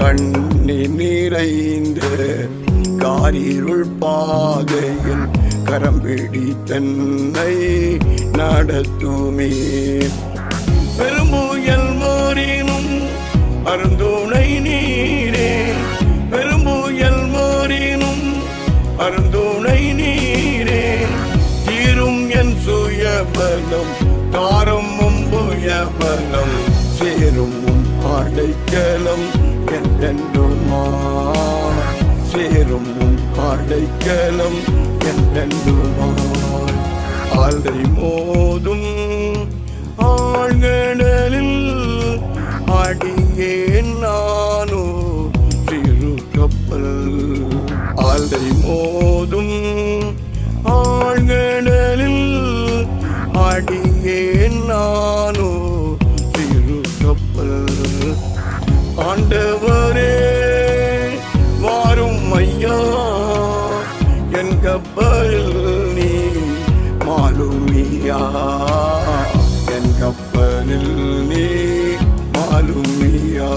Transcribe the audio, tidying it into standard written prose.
கண்ணீர் நிறைந்த காரிருள் பாதையில் கரம் பிடித்தன்னை நடத்துமே. பெரும்புயல் மாறினும் அருந்துணை நீரே, பெரும்புயல் மாறினும் அருந்துணை நீரே. தீரும் என் சுயபலம் தாரும் புயபலம், சேரும் அடைக்கலம் என்றென்றுமா, சேரும் அடைக்கலம் என்றென்றுமா. அலை மோதும் ஆழ்கடலில் அடியேன் நானோ சிறு கப்பல். அலை மோதும் ஆழ்கடலில் அடியேன் நானோ சிறு கப்பல். ஆண்டவரே வாரும் ஐயா, என் கப்பலில் நீ மாலுமியா, என் கப்பலில் நீ மாலுமியா.